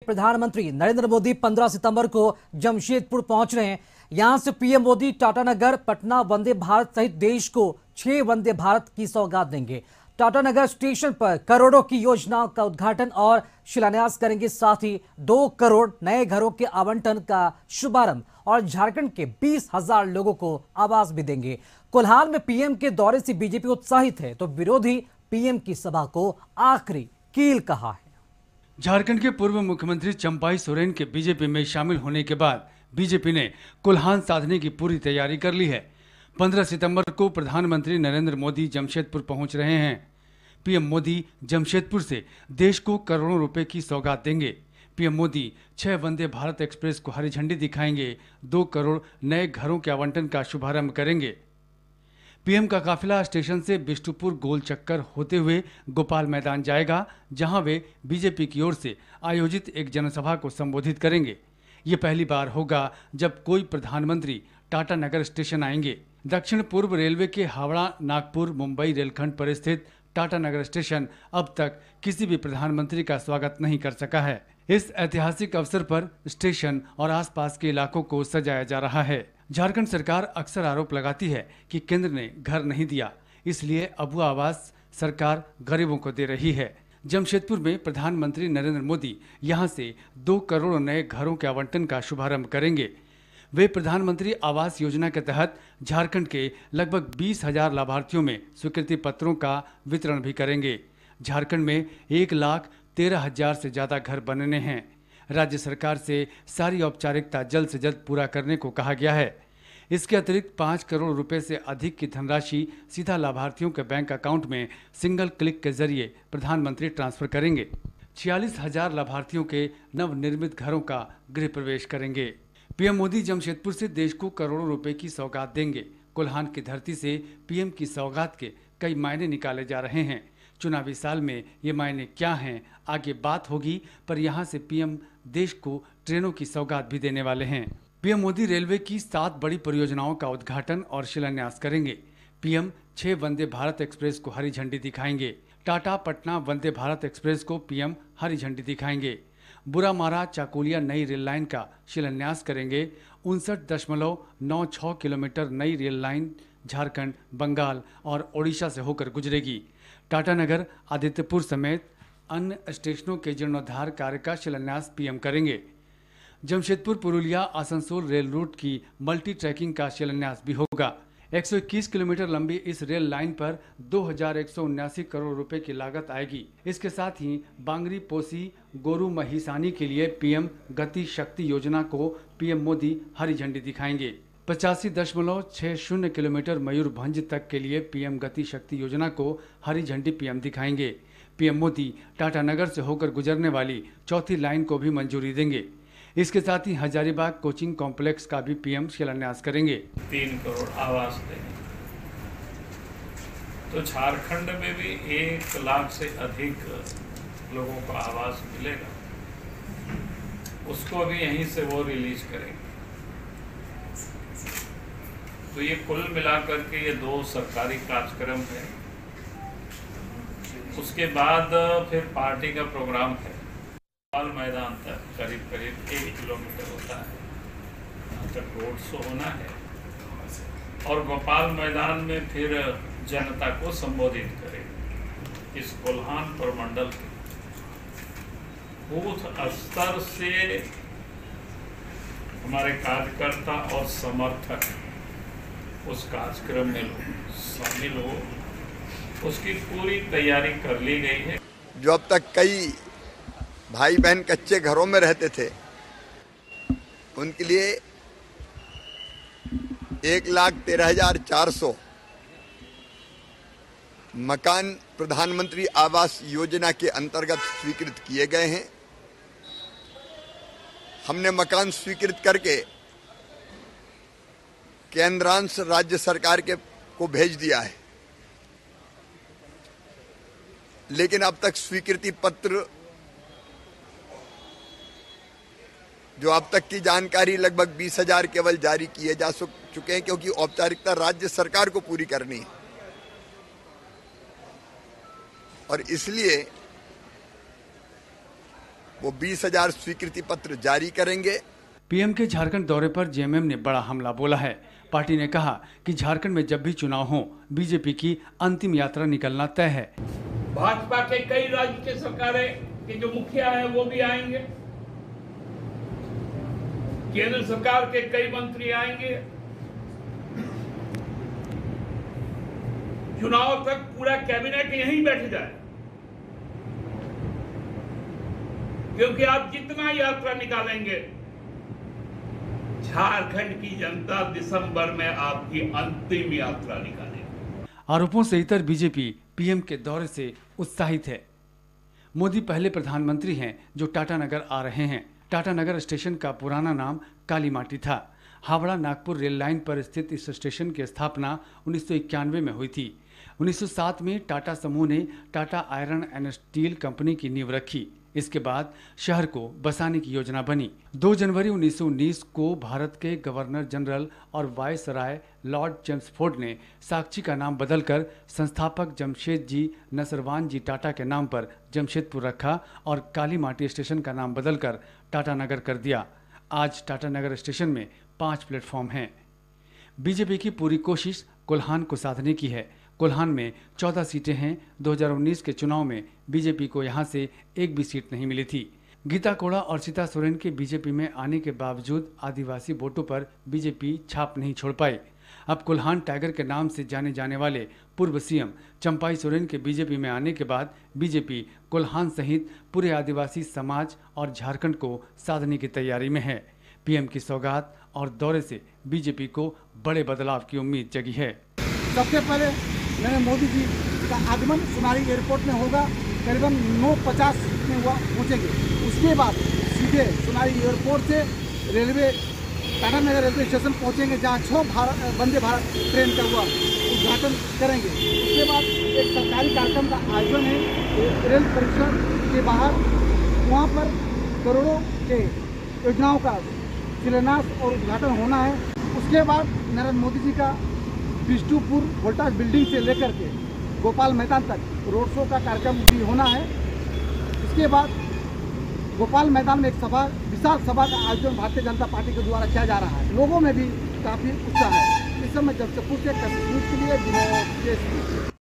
प्रधानमंत्री नरेंद्र मोदी 15 सितंबर को जमशेदपुर पहुंच रहे हैं। यहां से पीएम मोदी टाटानगर, पटना वंदे भारत सहित देश को 6 वंदे भारत की सौगात देंगे। टाटानगर स्टेशन पर करोड़ों की योजनाओं का उद्घाटन और शिलान्यास करेंगे। साथ ही 2 करोड़ नए घरों के आवंटन का शुभारंभ और झारखंड के 20,000 लोगों को आवास भी देंगे। कोल्हान में पीएम के दौरे से बीजेपी उत्साहित है, तो विरोधी पीएम की सभा को आखिरी कील कहा है। झारखंड के पूर्व मुख्यमंत्री चंपाई सोरेन के बीजेपी में शामिल होने के बाद बीजेपी ने कोल्हान साधने की पूरी तैयारी कर ली है। 15 सितंबर को प्रधानमंत्री नरेंद्र मोदी जमशेदपुर पहुंच रहे हैं। पीएम मोदी जमशेदपुर से देश को करोड़ों रुपए की सौगात देंगे। पीएम मोदी 6 वंदे भारत एक्सप्रेस को हरी झंडी दिखाएंगे। 2 करोड़ नए घरों के आवंटन का शुभारंभ करेंगे। पीएम का काफिला स्टेशन से बिष्टुपुर गोल चक्कर होते हुए गोपाल मैदान जाएगा, जहां वे बीजेपी की ओर से आयोजित एक जनसभा को संबोधित करेंगे। ये पहली बार होगा जब कोई प्रधानमंत्री टाटानगर स्टेशन आएंगे। दक्षिण पूर्व रेलवे के हावड़ा नागपुर मुंबई रेलखंड पर स्थित टाटानगर स्टेशन अब तक किसी भी प्रधानमंत्री का स्वागत नहीं कर सका है। इस ऐतिहासिक अवसर पर स्टेशन और आसपास के इलाकों को सजाया जा रहा है। झारखंड सरकार अक्सर आरोप लगाती है कि केंद्र ने घर नहीं दिया, इसलिए अबू आवास सरकार गरीबों को दे रही है। जमशेदपुर में प्रधानमंत्री नरेंद्र मोदी यहां से 2 करोड़ नए घरों के आवंटन का शुभारंभ करेंगे। वे प्रधानमंत्री आवास योजना के तहत झारखंड के लगभग 20,000 लाभार्थियों में स्वीकृति पत्रों का वितरण भी करेंगे। झारखंड में 1,13,000 से ज्यादा घर बनने हैं। राज्य सरकार से सारी औपचारिकता जल्द से जल्द पूरा करने को कहा गया है। इसके अतिरिक्त 5 करोड़ रुपए से अधिक की धनराशि सीधा लाभार्थियों के बैंक अकाउंट में सिंगल क्लिक के जरिए प्रधानमंत्री ट्रांसफर करेंगे। 46,000 लाभार्थियों के नवनिर्मित घरों का गृह प्रवेश करेंगे। पीएम मोदी जमशेदपुर से देश को करोड़ों रुपए की सौगात देंगे। कोल्हान की धरती से पीएम की सौगात के कई मायने निकाले जा रहे हैं। चुनावी साल में ये मायने क्या हैं, आगे बात होगी, पर यहाँ से पीएम देश को ट्रेनों की सौगात भी देने वाले हैं। पीएम मोदी रेलवे की 7 बड़ी परियोजनाओं का उद्घाटन और शिलान्यास करेंगे। पीएम 6 वंदे भारत एक्सप्रेस को हरी झंडी दिखाएंगे। टाटा पटना वंदे भारत एक्सप्रेस को पीएम हरी झंडी दिखाएंगे। बुरामारा चाकुलिया नई रेल लाइन का शिलान्यास करेंगे। 59.96 किलोमीटर नई रेल लाइन झारखंड, बंगाल और ओडिशा से होकर गुजरेगी। टाटानगर, आदित्यपुर समेत अन्य स्टेशनों के जीर्णोद्धार कार्य का शिलान्यास पीएम करेंगे। जमशेदपुर पुरुलिया आसनसोल रेल रूट की मल्टी ट्रैकिंग का शिलान्यास भी होगा। 121 किलोमीटर लंबी इस रेल लाइन पर 2,179 करोड़ रुपए की लागत आएगी। इसके साथ ही बांगरी पोसी गोरू महिसानी के लिए पीएम गति शक्ति योजना को पीएम मोदी हरी झंडी दिखाएंगे। 85.60 किलोमीटर मयूरभंज तक के लिए पीएम गति शक्ति योजना को हरी झंडी पीएम दिखाएंगे। पीएम मोदी टाटानगर से होकर गुजरने वाली 4थी लाइन को भी मंजूरी देंगे। इसके साथ ही हजारीबाग कोचिंग कॉम्प्लेक्स का भी पीएम शिलान्यास करेंगे। 3 करोड़ आवास देंगे, तो झारखंड में भी 1 लाख से अधिक लोगों को आवास मिलेगा। उसको भी यहीं से वो रिलीज करेंगे। तो ये कुल मिलाकर के ये 2 सरकारी कार्यक्रम है। उसके बाद फिर पार्टी का प्रोग्राम है। गोपाल मैदान तक करीब 1 किलोमीटर होता है, वहाँ तक रोड शो होना है और गोपाल मैदान में फिर जनता को संबोधित करेंगे। इस कोल्हान प्रमंडल के बूथ स्तर से हमारे कार्यकर्ता और समर्थक उस कार्यक्रम में शामिल हो, उसकी पूरी तैयारी कर ली गई है। जो अब तक कई भाई बहन कच्चे घरों में रहते थे, उनके लिए 1,13,400 मकान प्रधानमंत्री आवास योजना के अंतर्गत स्वीकृत किए गए हैं। हमने मकान स्वीकृत करके केंद्रांश राज्य सरकार को भेज दिया है, लेकिन अब तक स्वीकृति पत्र जो अब तक की जानकारी लगभग 20,000 केवल जारी किए जा चुके हैं, क्योंकि औपचारिकता राज्य सरकार को पूरी करनी है। और इसलिए वो 20,000 स्वीकृति पत्र जारी करेंगे। पीएम के झारखंड दौरे पर जेएमएम ने बड़ा हमला बोला है। पार्टी ने कहा कि झारखंड में जब भी चुनाव हो, बीजेपी की अंतिम यात्रा निकलना तय है। भाजपा के कई राज्य के सरकारें के जो मुखिया हैं वो भी आएंगे, केंद्र सरकार के कई मंत्री आएंगे। चुनाव तक पूरा कैबिनेट यहीं बैठ जाए, क्योंकि आप जितना यात्रा निकालेंगे, झारखंड की जनता दिसंबर में आपकी अंतिम यात्रा निकालेगी। आरोपों से इतर बीजेपी पीएम के दौरे से उत्साहित है। मोदी पहले प्रधानमंत्री हैं जो टाटानगर आ रहे हैं। टाटानगर स्टेशन का पुराना नाम काली माटी था। हावड़ा नागपुर रेल लाइन पर स्थित इस स्टेशन की स्थापना 1991 में हुई थी। 1907 में टाटा समूह ने Tata iron and steel company की नींव रखी। इसके बाद शहर को बसाने की योजना बनी। 2 जनवरी 1919 को भारत के गवर्नर जनरल और वायसराय लॉर्ड चेम्सफोर्ड ने साक्षी का नाम बदलकर संस्थापक जमशेदजी नसरवान जी टाटा के नाम पर जमशेदपुर रखा और काली माटी स्टेशन का नाम बदलकर टाटानगर कर दिया। आज टाटानगर स्टेशन में 5 प्लेटफॉर्म हैं। बीजेपी की पूरी कोशिश कोल्हान को साधने की है। कोल्हान में 14 सीटें हैं। 2019 के चुनाव में बीजेपी को यहां से एक भी सीट नहीं मिली थी। गीता कोड़ा और सीता सोरेन के बीजेपी में आने के बावजूद आदिवासी वोटों पर बीजेपी छाप नहीं छोड़ पाई। अब कोल्हान टाइगर के नाम से जाने जाने वाले पूर्व सीएम चंपाई सोरेन के बीजेपी में आने के बाद बीजेपी कोल्हान सहित पूरे आदिवासी समाज और झारखंड को साधने की तैयारी में है। पीएम की सौगात और दौरे से बीजेपी को बड़े बदलाव की उम्मीद जगी है। सबसे पहले नरेंद्र मोदी जी का आगमन सोनारी एयरपोर्ट में होगा, करीबन 9:50 में हुआ पहुँचेंगे। उसके बाद सीधे सोनारी एयरपोर्ट से रेलवे टाटानगर रेलवे स्टेशन पहुँचेंगे, जहाँ 6 वंदे भारत ट्रेन का हुआ उद्घाटन करेंगे। उसके बाद एक सरकारी कार्यक्रम का आयोजन है रेल परिसर के बाहर, वहाँ पर करोड़ों के योजनाओं का शिलान्यास और उद्घाटन होना है। उसके बाद नरेंद्र मोदी जी का बिष्टुपुर वोल्टास बिल्डिंग से लेकर के गोपाल मैदान तक रोड शो का कार्यक्रम भी होना है। इसके बाद गोपाल मैदान में एक विशाल सभा का आयोजन भारतीय जनता पार्टी के द्वारा किया जा रहा है। लोगों में भी काफ़ी उत्साह है। इस समय जमशेदपुर से कश्मीर के लिए